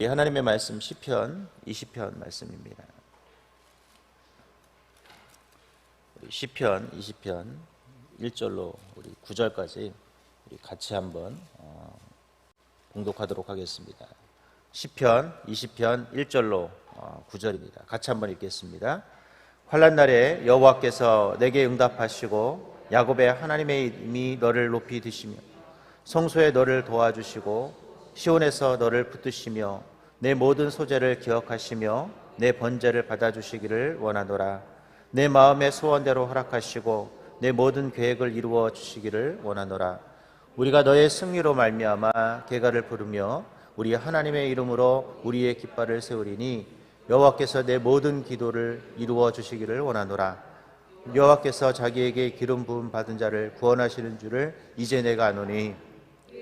하나님의 말씀 시편 20편 말씀입니다. 시편 20편 1절로 우리 9절까지 우리 같이 한번 봉독하도록 하겠습니다. 시편 20편 1절로 9절입니다. 같이 한번 읽겠습니다. 환난 날에 여호와께서 내게 응답하시고 야곱의 하나님의 이름이 너를 높이 드시며 성소에 너를 도와주시고 시온에서 너를 붙드시며 내 모든 소재를 기억하시며 내 번제를 받아주시기를 원하노라. 내 마음의 소원대로 허락하시고 내 모든 계획을 이루어 주시기를 원하노라. 우리가 너의 승리로 말미암아 개가를 부르며 우리 하나님의 이름으로 우리의 깃발을 세우리니 여호와께서 내 모든 기도를 이루어 주시기를 원하노라. 여호와께서 자기에게 기름 부음 받은 자를 구원하시는 줄을 이제 내가 아노니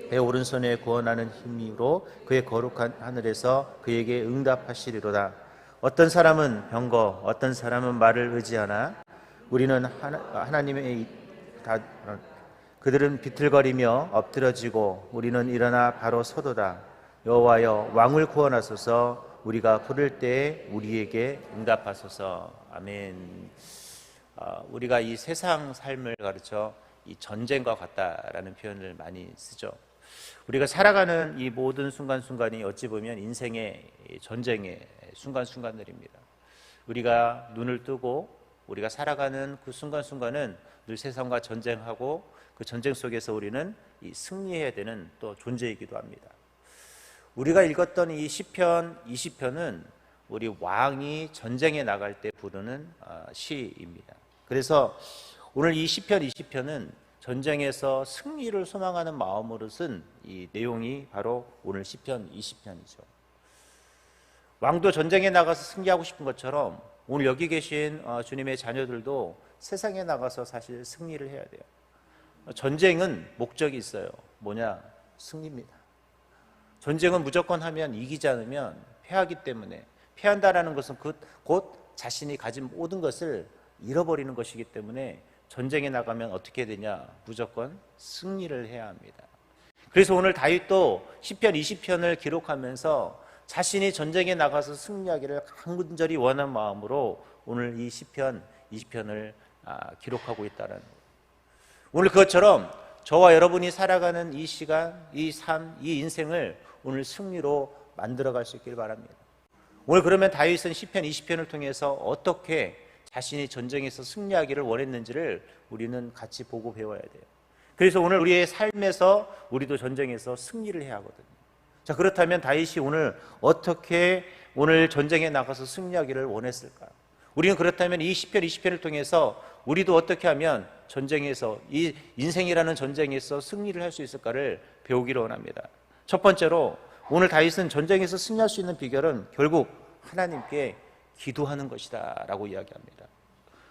내 오른손에 구원하는 힘으로 그의 거룩한 하늘에서 그에게 응답하시리로다. 어떤 사람은 병거, 어떤 사람은 말을 의지하나 우리는 하나님의 그들은 비틀거리며 엎드러지고 우리는 일어나 바로 서도다. 여호와여 왕을 구원하소서. 우리가 부를 때에 우리에게 응답하소서. 아멘. 우리가 이 세상 삶을 가르쳐 이 전쟁과 같다라는 표현을 많이 쓰죠. 우리가 살아가는 이 모든 순간순간이 어찌 보면 인생의 전쟁의 순간순간들입니다. 우리가 눈을 뜨고 우리가 살아가는 그 순간순간은 늘 세상과 전쟁하고 그 전쟁 속에서 우리는 이 승리해야 되는 또 존재이기도 합니다. 우리가 읽었던 이 시편 20편은 우리 왕이 전쟁에 나갈 때 부르는 시입니다. 그래서 오늘 이 시편 20편은 전쟁에서 승리를 소망하는 마음으로 쓴 이 내용이 바로 오늘 시편 20편이죠. 왕도 전쟁에 나가서 승리하고 싶은 것처럼 오늘 여기 계신 주님의 자녀들도 세상에 나가서 사실 승리를 해야 돼요. 전쟁은 목적이 있어요. 뭐냐? 승리입니다. 전쟁은 무조건 하면 이기지 않으면 패하기 때문에, 패한다라는 것은 곧 자신이 가진 모든 것을 잃어버리는 것이기 때문에 전쟁에 나가면 어떻게 되냐? 무조건 승리를 해야 합니다. 그래서 오늘 다윗도 시편 20편을 기록하면서 자신이 전쟁에 나가서 승리하기를 간절히 원하는 마음으로 오늘 이 시편 20편을 기록하고 있다는 거예요. 오늘 그것처럼 저와 여러분이 살아가는 이 시간, 이 삶, 이 인생을 오늘 승리로 만들어갈 수 있길 바랍니다. 오늘 그러면 다윗은 시편 20편을 통해서 어떻게 자신이 전쟁에서 승리하기를 원했는지를 우리는 같이 보고 배워야 돼요. 그래서 오늘 우리의 삶에서 우리도 전쟁에서 승리를 해야 하거든요. 자, 그렇다면 다윗이 오늘 어떻게 오늘 전쟁에 나가서 승리하기를 원했을까? 우리는 그렇다면 이 시편 20편을 통해서 우리도 어떻게 하면 전쟁에서, 이 인생이라는 전쟁에서 승리를 할 수 있을까를 배우기를 원합니다. 첫 번째로 오늘 다윗은 전쟁에서 승리할 수 있는 비결은 결국 하나님께 기도하는 것이다 라고 이야기합니다.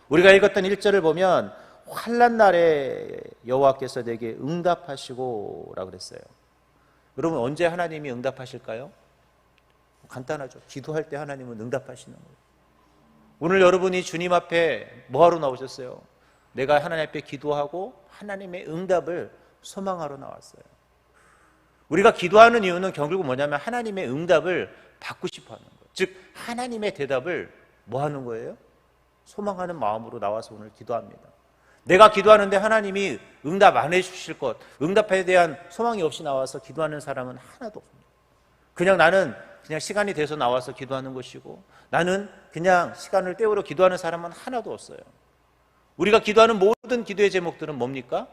우리가 읽었던 1절을 보면 환난 날에 여호와께서 내게 응답하시고 라고 그랬어요. 여러분, 언제 하나님이 응답하실까요? 간단하죠. 기도할 때 하나님은 응답하시는 거예요. 오늘 여러분이 주님 앞에 뭐하러 나오셨어요? 내가 하나님 앞에 기도하고 하나님의 응답을 소망하러 나왔어요. 우리가 기도하는 이유는 결국 뭐냐면 하나님의 응답을 받고 싶어 하는 거예요. 즉 하나님의 대답을 뭐 하는 거예요? 소망하는 마음으로 나와서 오늘 기도합니다. 내가 기도하는데 하나님이 응답 안 해주실 것, 응답에 대한 소망이 없이 나와서 기도하는 사람은 하나도 없습니다. 나는 그냥 시간이 돼서 나와서 기도하는 것이고 나는 그냥 시간을 때우러 기도하는 사람은 하나도 없어요. 우리가 기도하는 모든 기도의 제목들은 뭡니까?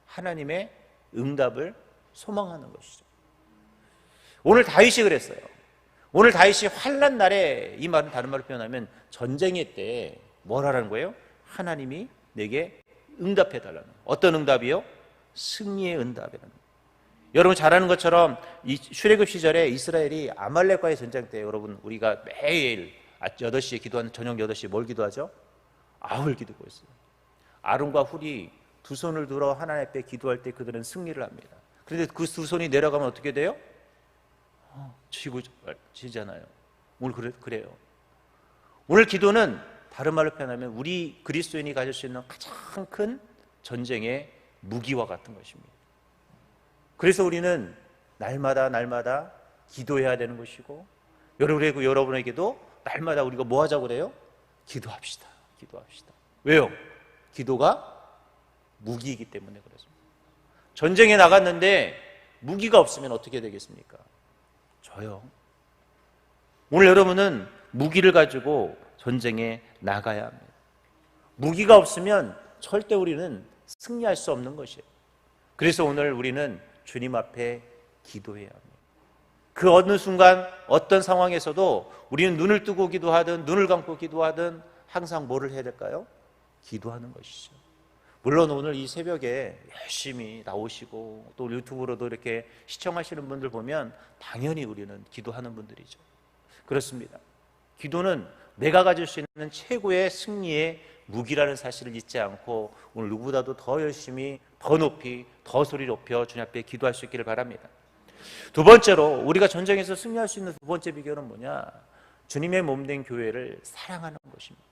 하나님의 응답을 소망하는 것이죠. 오늘 다윗이 그랬어요. 오늘 다윗이 환난 날에, 이 말은 다른 말로 표현하면 전쟁의 때에 뭘 하라는 거예요? 하나님이 내게 응답해달라는 거예요. 어떤 응답이요? 승리의 응답이라는 거예요. 여러분 잘 아는 것처럼 이 출애굽 시절에 이스라엘이 아말렉과의 전쟁 때 여러분 우리가 매일 8시에 기도하는, 저녁 8시에 뭘 기도하죠? 아울 기도고 있어요. 아론과 훌이 두 손을 들어 하나님 앞에 기도할 때 그들은 승리를 합니다. 그런데 그 두 손이 내려가면 어떻게 돼요? 지잖아요. 오늘 그래요. 오늘 기도는 다른 말로 표현하면 우리 그리스도인이 가질 수 있는 가장 큰 전쟁의 무기와 같은 것입니다. 그래서 우리는 날마다 기도해야 되는 것이고, 여러분에게도 날마다 우리가 뭐 하자고 그래요? 기도합시다. 기도합시다. 왜요? 기도가 무기이기 때문에 그렇습니다. 전쟁에 나갔는데 무기가 없으면 어떻게 되겠습니까? 져요. 오늘 여러분은 무기를 가지고 전쟁에 나가야 합니다. 무기가 없으면 절대 우리는 승리할 수 없는 것이에요. 그래서 오늘 우리는 주님 앞에 기도해야 합니다. 그 어느 순간 어떤 상황에서도 우리는 눈을 뜨고 기도하든 눈을 감고 기도하든 항상 뭐를 해야 될까요? 기도하는 것이죠. 물론 오늘 이 새벽에 열심히 나오시고 또 유튜브로도 이렇게 시청하시는 분들 보면 당연히 우리는 기도하는 분들이죠. 그렇습니다. 기도는 내가 가질 수 있는 최고의 승리의 무기라는 사실을 잊지 않고 오늘 누구보다도 더 열심히, 더 높이, 더 소리 높여 주님 앞에 기도할 수 있기를 바랍니다. 두 번째로 우리가 전쟁에서 승리할 수 있는 두 번째 비결은 뭐냐? 주님의 몸된 교회를 사랑하는 것입니다.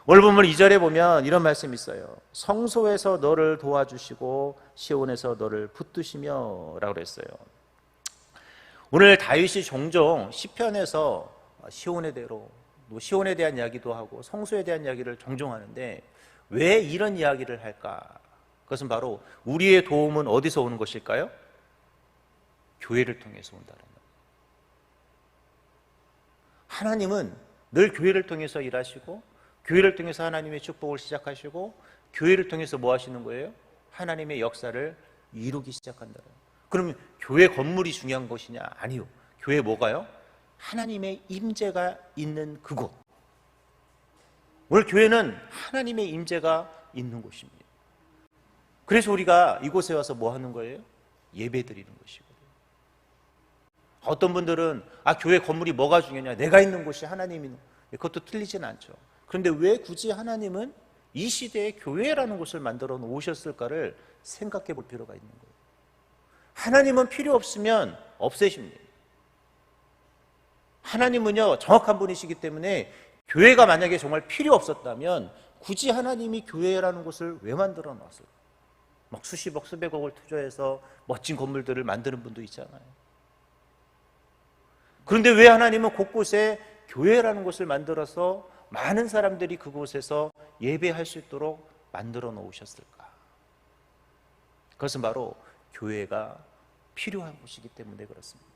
오늘 본문 2절에 보면 이런 말씀이 있어요. 성소에서 너를 도와주시고 시온에서 너를 붙드시며 라고 그랬어요. 오늘 다윗이 종종 시편에서 시온에 대한 이야기도 하고 성소에 대한 이야기를 종종 하는데 왜 이런 이야기를 할까? 그것은 바로 우리의 도움은 어디서 오는 것일까요? 교회를 통해서 온다는 거예요. 하나님은 늘 교회를 통해서 일하시고 교회를 통해서 하나님의 축복을 시작하시고 교회를 통해서 뭐 하시는 거예요? 하나님의 역사를 이루기 시작한다는 거예요. 그러면 교회 건물이 중요한 것이냐? 아니요. 교회 뭐가요? 하나님의 임재가 있는 그곳. 오늘 교회는 하나님의 임재가 있는 곳입니다. 그래서 우리가 이곳에 와서 뭐 하는 거예요? 예배 드리는 것이거든요. 어떤 분들은 교회 건물이 뭐가 중요하냐? 내가 있는 곳이 하나님이 있는 곳. 그것도 틀리진 않죠. 그런데 왜 굳이 하나님은 이 시대에 교회라는 곳을 만들어 놓으셨을까를 생각해 볼 필요가 있는 거예요. 하나님은 필요 없으면 없애십니다. 하나님은요 정확한 분이시기 때문에 교회가 만약에 정말 필요 없었다면 굳이 하나님이 교회라는 곳을 왜 만들어 놨을까? 막 수십억 수백억을 투자해서 멋진 건물들을 만드는 분도 있잖아요. 그런데 왜 하나님은 곳곳에 교회라는 곳을 만들어서 많은 사람들이 그곳에서 예배할 수 있도록 만들어 놓으셨을까? 그것은 바로 교회가 필요한 곳이기 때문에 그렇습니다.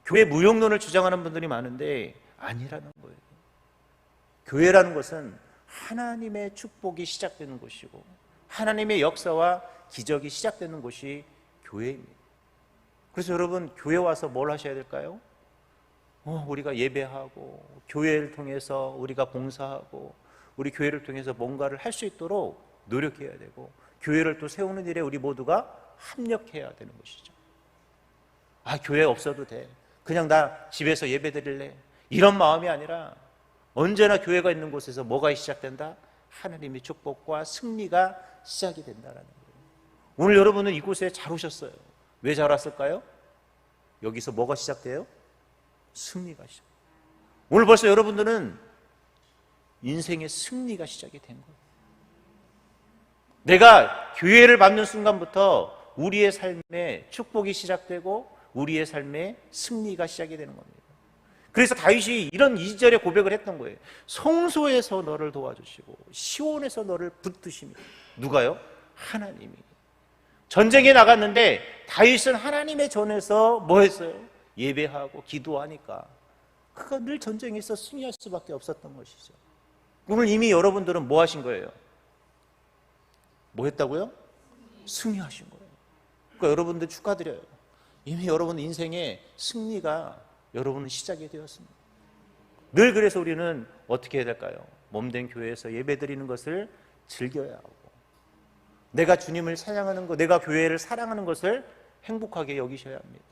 교회 무용론을 주장하는 분들이 많은데 아니라는 거예요. 교회라는 것은 하나님의 축복이 시작되는 곳이고 하나님의 역사와 기적이 시작되는 곳이 교회입니다. 그래서 여러분 교회 와서 뭘 하셔야 될까요? 우리가 예배하고 교회를 통해서 우리가 봉사하고 우리 교회를 통해서 뭔가를 할 수 있도록 노력해야 되고 교회를 또 세우는 일에 우리 모두가 합력해야 되는 것이죠. 교회 없어도 돼. 그냥 나 집에서 예배 드릴래. 이런 마음이 아니라 언제나 교회가 있는 곳에서 뭐가 시작된다? 하나님의 축복과 승리가 시작이 된다는 거예요. 오늘 여러분은 이곳에 잘 오셨어요. 왜 잘 왔을까요? 여기서 뭐가 시작돼요? 승리가 시작. 오늘 벌써 여러분들은 인생의 승리가 시작이 된 거예요. 내가 교회를 밟는 순간부터 우리의 삶에 축복이 시작되고 우리의 삶에 승리가 시작이 되는 겁니다. 그래서 다윗이 이런 2절에 고백을 했던 거예요. 성소에서 너를 도와주시고 시온에서 너를 붙드시며. 누가요? 하나님이. 전쟁에 나갔는데 다윗은 하나님의 전에서 뭐 했어요? 예배하고 기도하니까 그가 늘 전쟁에서 승리할 수밖에 없었던 것이죠. 오늘 이미 여러분들은 뭐 하신 거예요? 뭐 했다고요? 승리하신 거예요. 그러니까 여러분들 축하드려요. 이미 여러분 인생의 승리가 여러분은 시작이 되었습니다. 늘 그래서 우리는 어떻게 해야 될까요? 몸된 교회에서 예배드리는 것을 즐겨야 하고 내가 주님을 찬양하는 것, 내가 교회를 사랑하는 것을 행복하게 여기셔야 합니다.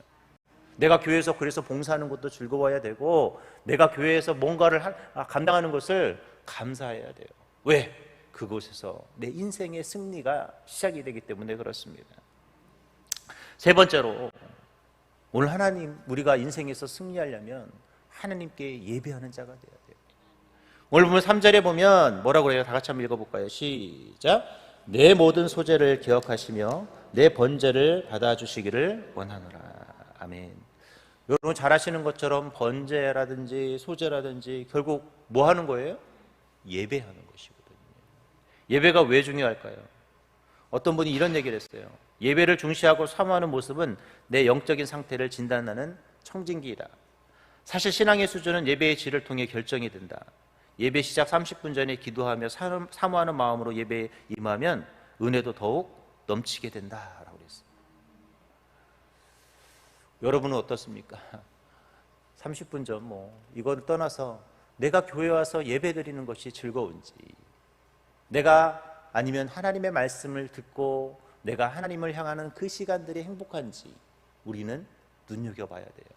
내가 교회에서 그래서 봉사하는 것도 즐거워야 되고 내가 교회에서 뭔가를 감당하는 것을 감사해야 돼요. 왜? 그곳에서 내 인생의 승리가 시작이 되기 때문에 그렇습니다. 세 번째로 오늘 하나님 우리가 인생에서 승리하려면 하나님께 예배하는 자가 되어야 돼요. 오늘 보면 3절에 보면 뭐라고 해요? 다 같이 한번 읽어볼까요? 시작. 내 모든 소재를 기억하시며 내 번제를 받아주시기를 원하노라. 아멘. 여러분 잘 아시는 것처럼 번제라든지 소제라든지 결국 뭐 하는 거예요? 예배하는 것이거든요. 예배가 왜 중요할까요? 어떤 분이 이런 얘기를 했어요. 예배를 중시하고 사모하는 모습은 내 영적인 상태를 진단하는 청진기이다. 사실 신앙의 수준은 예배의 질을 통해 결정이 된다. 예배 시작 30분 전에 기도하며 사모하는 마음으로 예배에 임하면 은혜도 더욱 넘치게 된다라고 그랬어요. 여러분은 어떻습니까? 30분 전 이걸 떠나서 내가 교회 와서 예배 드리는 것이 즐거운지, 내가 아니면 하나님의 말씀을 듣고 내가 하나님을 향하는 그 시간들이 행복한지 우리는 눈여겨봐야 돼요.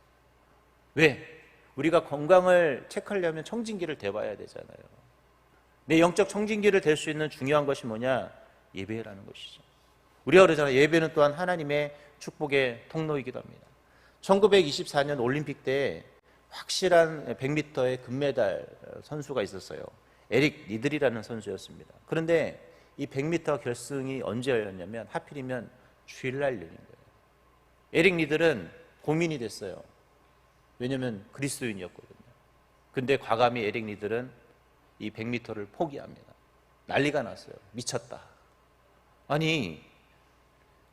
왜? 우리가 건강을 체크하려면 청진기를 대봐야 되잖아요. 내 영적 청진기를 댈 수 있는 중요한 것이 뭐냐? 예배라는 것이죠. 우리가 그러잖아요. 예배는 또한 하나님의 축복의 통로이기도 합니다. 1924년 올림픽 때 확실한 100m의 금메달 선수가 있었어요. 에릭 니들이라는 선수였습니다. 그런데 이 100m 결승이 언제였냐면 하필이면 주일날 열린 거예요. 에릭 니들은 고민이 됐어요. 왜냐하면 그리스도인이었거든요. 근데 과감히 에릭 니들은 이 100m를 포기합니다. 난리가 났어요. 미쳤다. 아니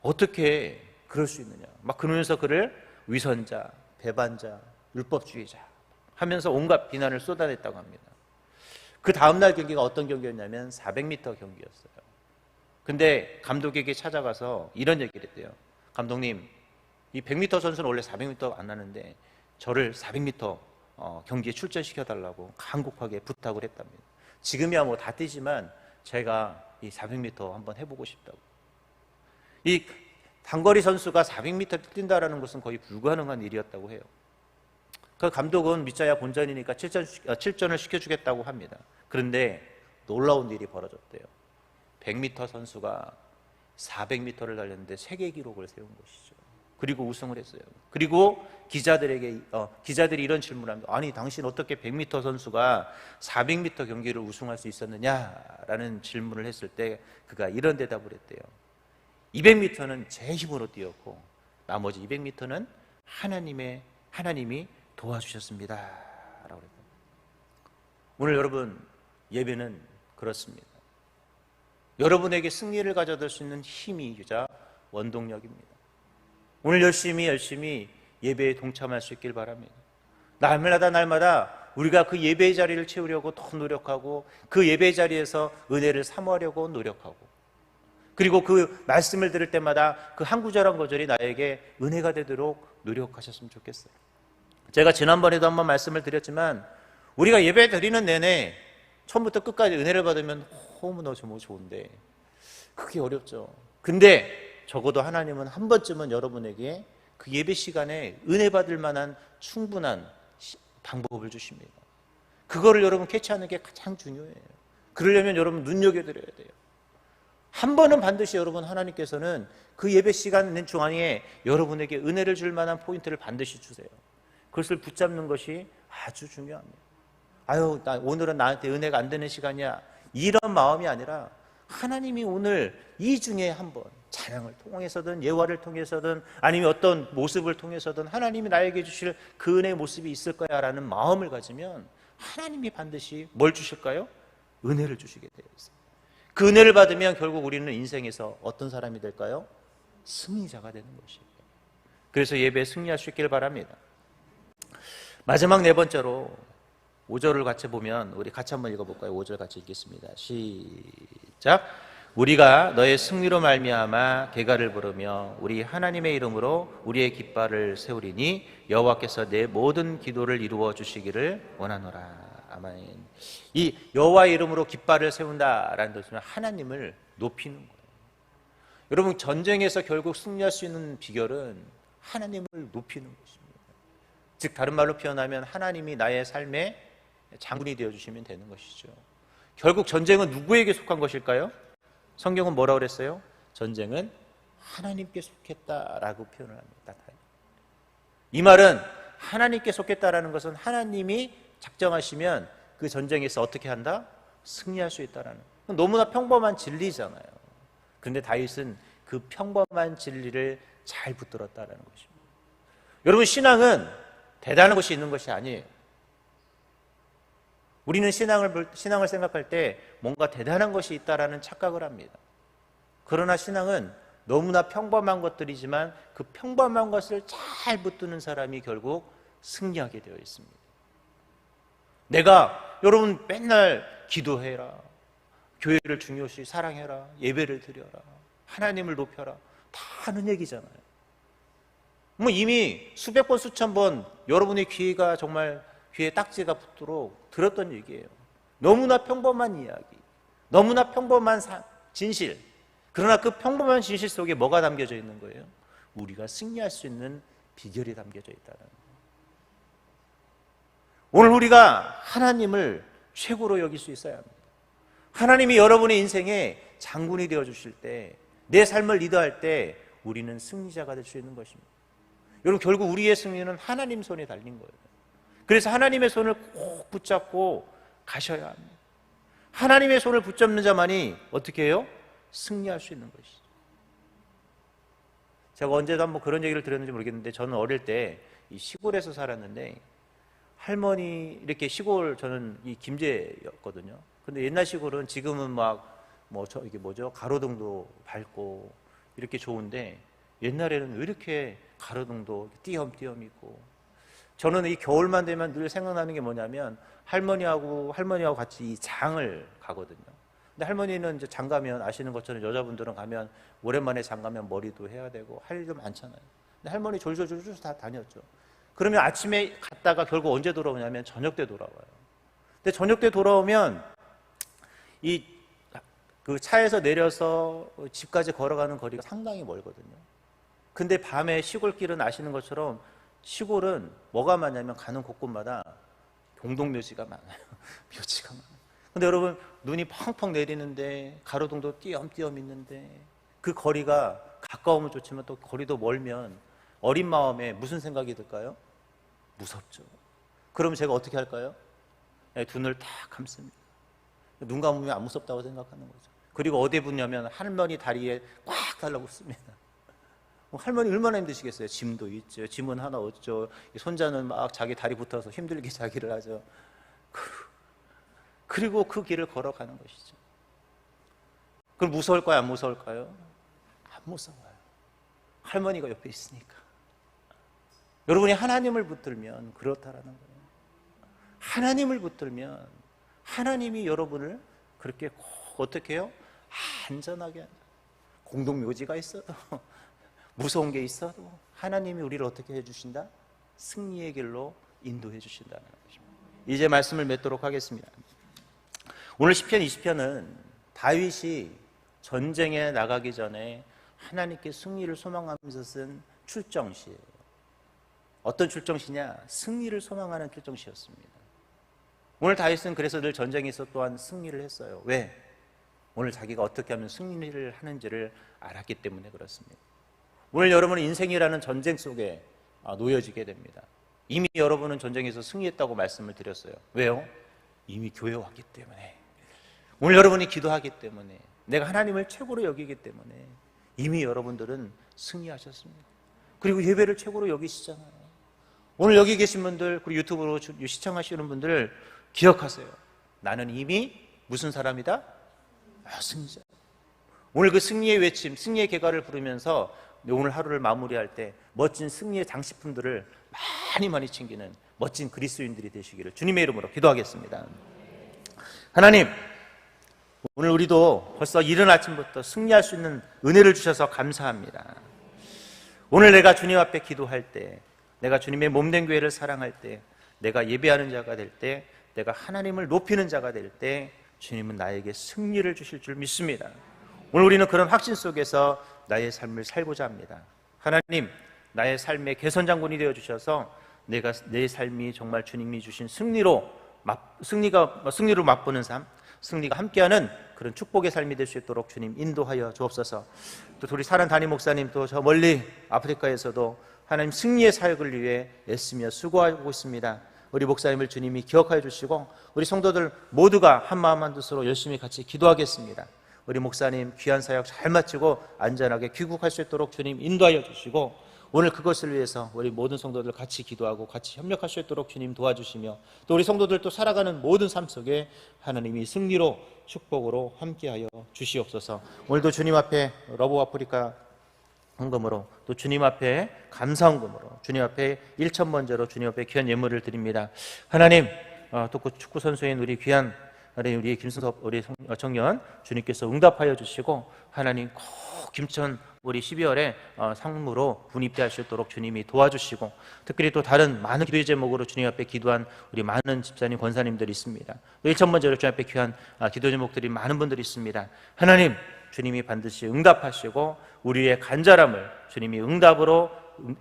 어떻게 그럴 수 있느냐. 막 그러면서 그를 위선자, 배반자, 율법주의자 하면서 온갖 비난을 쏟아냈다고 합니다. 그 다음날 경기가 어떤 경기였냐면 400m 경기였어요. 근데 감독에게 찾아가서 이런 얘기를 했대요. 감독님, 이 100m 선수는 원래 400m 안 하는데 저를 400m 경기에 출전시켜달라고 간곡하게 부탁을 했답니다. 지금이야 뭐 다 뛰지만 제가 이 400m 한번 해보고 싶다고. 이 단거리 선수가 400m 뛴다라는 것은 거의 불가능한 일이었다고 해요. 그 감독은 믿자야 본전이니까 7전을 시켜주겠다고 합니다. 그런데 놀라운 일이 벌어졌대요. 100m 선수가 400m를 달렸는데 세계 기록을 세운 것이죠. 그리고 우승을 했어요. 그리고 기자들이 이런 질문을 합니다. 아니 당신 어떻게 100m 선수가 400m 경기를 우승할 수 있었느냐라는 질문을 했을 때 그가 이런 대답을 했대요. 200m는 제 힘으로 뛰었고 나머지 200m는 하나님이 도와주셨습니다 라고 그랬다. 오늘 여러분 예배는 그렇습니다. 여러분에게 승리를 가져다 줄 수 있는 힘이자 원동력입니다. 오늘 열심히 예배에 동참할 수 있길 바랍니다. 날마다 우리가 그 예배의 자리를 채우려고 더 노력하고 그 예배의 자리에서 은혜를 사모하려고 노력하고 그리고 그 말씀을 들을 때마다 그 한 구절 한 구절이 나에게 은혜가 되도록 노력하셨으면 좋겠어요. 제가 지난번에도 한번 말씀을 드렸지만 우리가 예배 드리는 내내 처음부터 끝까지 은혜를 받으면 너무너무 좋은데 그게 어렵죠. 근데 적어도 하나님은 한 번쯤은 여러분에게 그 예배 시간에 은혜 받을 만한 충분한 방법을 주십니다. 그거를 여러분 캐치하는 게 가장 중요해요. 그러려면 여러분 눈여겨드려야 돼요. 한 번은 반드시 여러분 하나님께서는 그 예배 시간 중앙에 여러분에게 은혜를 줄 만한 포인트를 반드시 주세요. 그것을 붙잡는 것이 아주 중요합니다. 오늘은 나한테 은혜가 안 되는 시간이야 이런 마음이 아니라 하나님이 오늘 이 중에 한번 찬양을 통해서든 예화를 통해서든 아니면 어떤 모습을 통해서든 하나님이 나에게 주실 그 은혜의 모습이 있을 거야 라는 마음을 가지면 하나님이 반드시 뭘 주실까요? 은혜를 주시게 되어 있어요. 그 은혜를 받으면 결국 우리는 인생에서 어떤 사람이 될까요? 승리자가 되는 것이에요. 그래서 예배에 승리할 수 있기를 바랍니다. 마지막 네 번째로 5절을 같이 보면 우리 같이 한번 읽어볼까요? 5절 같이 읽겠습니다. 시작. 우리가 너의 승리로 말미암아 개가를 부르며 우리 하나님의 이름으로 우리의 깃발을 세우리니 여호와께서 내 모든 기도를 이루어 주시기를 원하노라. 아멘. 이 여호와의 이름으로 깃발을 세운다라는 뜻은 하나님을 높이는 거예요. 여러분 전쟁에서 결국 승리할 수 있는 비결은 하나님을 높이는 것입니다. 즉 다른 말로 표현하면 하나님이 나의 삶의 장군이 되어주시면 되는 것이죠. 결국 전쟁은 누구에게 속한 것일까요? 성경은 뭐라고 그랬어요? 전쟁은 하나님께 속했다라고 표현을 합니다. 이 말은 하나님께 속했다라는 것은 하나님이 작정하시면 그 전쟁에서 어떻게 한다? 승리할 수 있다라는, 너무나 평범한 진리잖아요. 그런데 다윗은 그 평범한 진리를 잘 붙들었다라는 것입니다. 여러분 신앙은 대단한 것이 있는 것이 아니에요. 우리는 신앙을 생각할 때 뭔가 대단한 것이 있다라는 착각을 합니다. 그러나 신앙은 너무나 평범한 것들이지만 그 평범한 것을 잘 붙드는 사람이 결국 승리하게 되어 있습니다. 내가 여러분 맨날 기도해라, 교회를 중요시 사랑해라, 예배를 드려라, 하나님을 높여라, 다 하는 얘기잖아요. 뭐 이미 수백 번 수천 번 여러분의 귀가 정말 귀에 딱지가 붙도록 들었던 얘기예요. 너무나 평범한 이야기, 너무나 평범한 진실. 그러나 그 평범한 진실 속에 뭐가 담겨져 있는 거예요? 우리가 승리할 수 있는 비결이 담겨져 있다는 거예요. 오늘 우리가 하나님을 최고로 여길 수 있어야 합니다. 하나님이 여러분의 인생에 장군이 되어 주실 때, 내 삶을 리더할 때 우리는 승리자가 될 수 있는 것입니다. 여러분, 결국 우리의 승리는 하나님 손에 달린 거예요. 그래서 하나님의 손을 꼭 붙잡고 가셔야 합니다. 하나님의 손을 붙잡는 자만이 어떻게 해요? 승리할 수 있는 것이죠. 제가 언제도 한번 그런 얘기를 들었는지 모르겠는데, 저는 어릴 때 이 시골에서 살았는데, 할머니 이렇게 시골, 저는 이 김제였거든요. 근데 옛날 시골은 지금은 이게 뭐죠? 가로등도 밝고 이렇게 좋은데, 옛날에는 왜 이렇게 가로등도 띄엄띄엄 있고. 저는 이 겨울만 되면 늘 생각나는 게 뭐냐면, 할머니하고 같이 이 장을 가거든요. 근데 할머니는 이제 장 가면 아시는 것처럼 여자분들은 가면 오랜만에 장 가면 머리도 해야 되고 할 일도 많잖아요. 근데 할머니 졸졸졸졸 다 다녔죠. 그러면 아침에 갔다가 결국 언제 돌아오냐면 저녁 때 돌아와요. 근데 저녁 때 돌아오면 그 차에서 내려서 집까지 걸어가는 거리가 상당히 멀거든요. 근데 밤에 시골길은 아시는 것처럼 시골은 뭐가 많냐면 가는 곳곳마다 공동묘지가 많아요. 묘지가 많아요. 근데 여러분, 눈이 펑펑 내리는데 가로등도 띄엄띄엄 있는데 그 거리가 가까우면 좋지만 또 거리도 멀면 어린 마음에 무슨 생각이 들까요? 무섭죠. 그럼 제가 어떻게 할까요? 두 눈을 딱 감습니다. 눈 감으면 안 무섭다고 생각하는 거죠. 그리고 어디에 붙냐면 할머니 다리에 꽉 달라붙습니다. 할머니 얼마나 힘드시겠어요? 짐도 있죠. 짐은 하나 없죠. 손자는 막 자기 다리 붙어서 힘들게 자기를 하죠. 그리고 그 길을 걸어가는 것이죠. 그럼 무서울까요? 안 무서울까요? 안 무서워요. 할머니가 옆에 있으니까. 여러분이 하나님을 붙들면 그렇다라는 거예요. 하나님을 붙들면 하나님이 여러분을 그렇게 꼭 어떻게 해요? 안전하게 한다. 공동묘지가 있어도 무서운 게 있어도 하나님이 우리를 어떻게 해주신다? 승리의 길로 인도해 주신다는 것입니다. 이제 말씀을 맺도록 하겠습니다. 오늘 시편 20편은 다윗이 전쟁에 나가기 전에 하나님께 승리를 소망하면서 쓴 출정시예요. 어떤 출정시냐? 승리를 소망하는 출정시였습니다. 오늘 다윗은 그래서 늘 전쟁에서 또한 승리를 했어요. 왜? 오늘 자기가 어떻게 하면 승리를 하는지를 알았기 때문에 그렇습니다. 오늘 여러분은 인생이라는 전쟁 속에 놓여지게 됩니다. 이미 여러분은 전쟁에서 승리했다고 말씀을 드렸어요. 왜요? 이미 교회 왔기 때문에, 오늘 여러분이 기도하기 때문에, 내가 하나님을 최고로 여기기 때문에 이미 여러분들은 승리하셨습니다. 그리고 예배를 최고로 여기시잖아요. 오늘 여기 계신 분들, 그리고 유튜브로 시청하시는 분들 기억하세요. 나는 이미 무슨 사람이다? 승리자. 오늘 그 승리의 외침, 승리의 개가를 부르면서 오늘 하루를 마무리할 때 멋진 승리의 장식품들을 많이 챙기는 멋진 그리스도인들이 되시기를 주님의 이름으로 기도하겠습니다. 하나님, 오늘 우리도 벌써 이른 아침부터 승리할 수 있는 은혜를 주셔서 감사합니다. 오늘 내가 주님 앞에 기도할 때, 내가 주님의 몸된 교회를 사랑할 때, 내가 예배하는 자가 될 때, 내가 하나님을 높이는 자가 될 때 주님은 나에게 승리를 주실 줄 믿습니다. 오늘 우리는 그런 확신 속에서 나의 삶을 살고자 합니다. 하나님, 나의 삶의 개선장군이 되어주셔서 내 삶이 정말 주님이 주신 승리로 맛보는 삶, 승리가 함께하는 그런 축복의 삶이 될 수 있도록 주님 인도하여 주옵소서. 또 우리 사랑 담임 목사님, 또 저 멀리 아프리카에서도 하나님 승리의 사역을 위해 애쓰며 수고하고 있습니다. 우리 목사님을 주님이 기억하여 주시고 우리 성도들 모두가 한마음 한뜻으로 열심히 같이 기도하겠습니다. 우리 목사님 귀한 사역 잘 마치고 안전하게 귀국할 수 있도록 주님 인도하여 주시고, 오늘 그것을 위해서 우리 모든 성도들 같이 기도하고 같이 협력할 수 있도록 주님 도와주시며, 또 우리 성도들도 살아가는 모든 삶 속에 하나님이 승리로 축복으로 함께하여 주시옵소서. 오늘도 주님 앞에 러브 아프리카 헌금으로, 또 주님 앞에 감사 헌금으로, 주님 앞에 1,000번째로 주님 앞에 귀한 예물을 드립니다. 하나님, 또 그 축구 선수인 우리 귀한 우리 김승섭 우리 청년 주님께서 응답하여 주시고, 하나님 꼭 김천 우리 12월에 상무로 군입대할 수 있도록 주님이 도와주시고, 특별히 또 다른 많은 기도의 제목으로 주님 앞에 기도한 우리 많은 집사님 권사님들이 있습니다. 1,000번째로 주님 앞에 귀한 기도 제목들이 많은 분들이 있습니다. 하나님, 주님이 반드시 응답하시고 우리의 간절함을 주님이 응답으로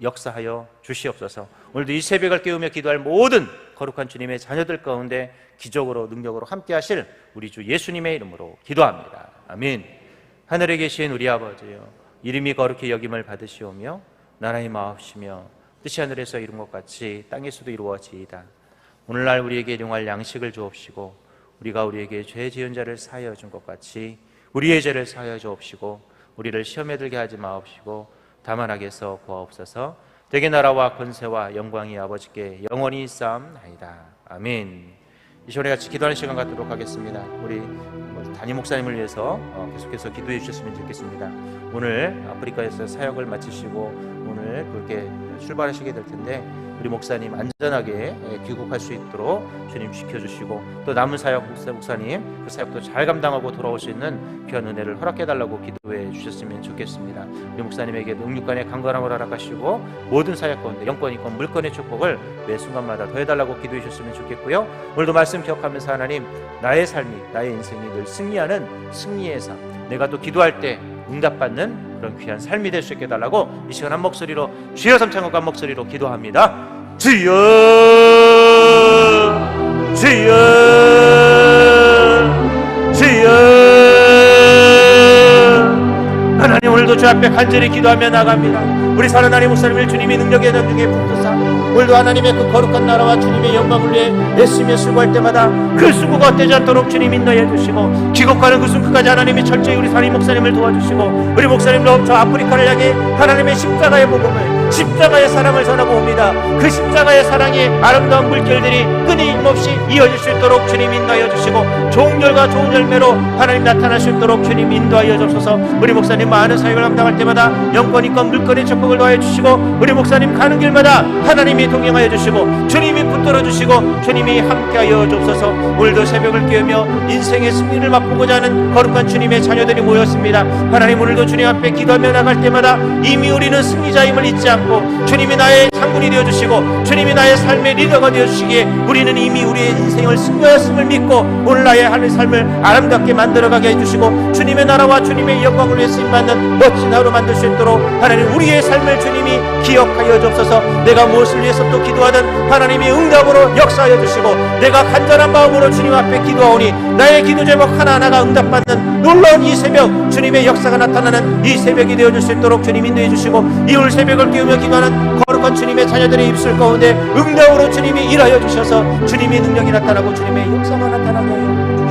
역사하여 주시옵소서. 오늘도 이 새벽을 깨우며 기도할 모든 거룩한 주님의 자녀들 가운데 기적으로 능력으로 함께 하실 우리 주 예수님의 이름으로 기도합니다. 아멘. 하늘에 계신 우리 아버지여, 이름이 거룩히 여김을 받으시오며 나라의 마옵시며 뜻이 하늘에서 이룬 것 같이 땅에서도 이루어지이다. 오늘날 우리에게 일용할 양식을 주옵시고, 우리가 우리에게 죄 지은 자를 사하여 준 것 같이 우리의 죄를 사하여 주옵시고, 우리를 시험에 들게 하지 마옵시고 다만 악에서 구하옵소서. 대개 나라와 권세와 영광이 아버지께 영원히 있사옵나이다. 아멘. 이 시간에 같이 기도하는 시간 갖도록 하겠습니다. 우리 담임 목사님을 위해서 계속해서 기도해 주셨으면 좋겠습니다. 오늘 아프리카에서 사역을 마치시고 오늘 그렇게 출발하시게 될 텐데, 우리 목사님 안전하게 귀국할 수 있도록 주님 지켜주시고, 또 남은 사역 목사님 그 사역도 잘 감당하고 돌아올 수 있는 귀한 은혜를 허락해달라고 기도해 주셨으면 좋겠습니다. 우리 목사님에게 능력간의 강건함을 허락하시고 모든 사역 가운데 영권, 인권, 물권의 축복을 매 순간마다 더해달라고 기도해 주셨으면 좋겠고요. 오늘도 말씀 기억하면서 하나님, 나의 삶이, 나의 인생이 늘 승리하는 승리의 삶, 내가 또 기도할 때 응답받는 그런 귀한 삶이 될 수 있게 해달라고 이 시간 한 목소리로 주여 삼창과 한 목소리로 기도합니다. 주여 주여 주여. 하나님, 오늘도 주 앞에 간절히 기도하며 나갑니다. 우리 사랑하는 목사님을 주님이 능력의 전중에 붙드사 오늘도 하나님의 그 거룩한 나라와 주님의 영광을 위해 애쓰며 수고할 때마다 그 수고가 헛되지 않도록 주님 인도해 주시고, 귀국하는 그 순간까지 하나님이 철저히 우리 사랑하는 목사님을 도와주시고, 우리 목사님도 저 아프리카를 향해 하나님의 십자가의 복음을, 십자가의 사랑을 전하고 옵니다. 그 십자가의 사랑의 아름다운 물결들이 끊임없이 이어질 수 있도록 주님 인도하여 주시고, 좋은 결과 좋은 열매로 하나님 나타날 수 있도록 주님 인도하여 주소서. 우리 목사님 많은 사역을 감당할 때마다 영권, 인권, 물권의 축복을 더하여 주시고, 우리 목사님 가는 길마다 하나님이 동행하여 주시고 주님이 붙들어 주시고 주님이 함께하여 주옵소서. 오늘도 새벽을 깨우며 인생의 승리를 맛보고자 하는 거룩한 주님의 자녀들이 모였습니다. 하나님, 오늘도 주님 앞에 기도하며 나갈 때마다 이미 우리는 승리자임을 잊지 않고 주님이 나의 장군이 되어주시고 주님이 나의 삶의 리더가 되어주시기에 우리는 이미 우리의 인생을 승리하였음을 믿고 오늘 나의 하늘 삶을 아름답게 만들어가게 해주시고, 주님의 나라와 주님의 영광을 위해 쓰임받는 멋진 하루 만들 수 있도록 하나님, 우리의 삶을 주님이 기억하여 주옵소서. 내가 무엇을 위해서 또 기도하든 하나님이 응답으로 역사하여 주시고, 내가 간절한 마음으로 주님 앞에 기도하오니 나의 기도 제목 하나하나가 응답받는 놀라운 이 새벽, 주님의 역사가 나타나는 이 새벽이 되어줄 수 있도록 주님 인도해 주시고, 이올 새벽을 깨우며 기도하는 거룩한 주님의 자녀들의 입술 가운데 응답으로 주님이 일하여 주셔서 주님의 능력이 나타나고 주님의 역사가 나타나게 하여 주시옵소서.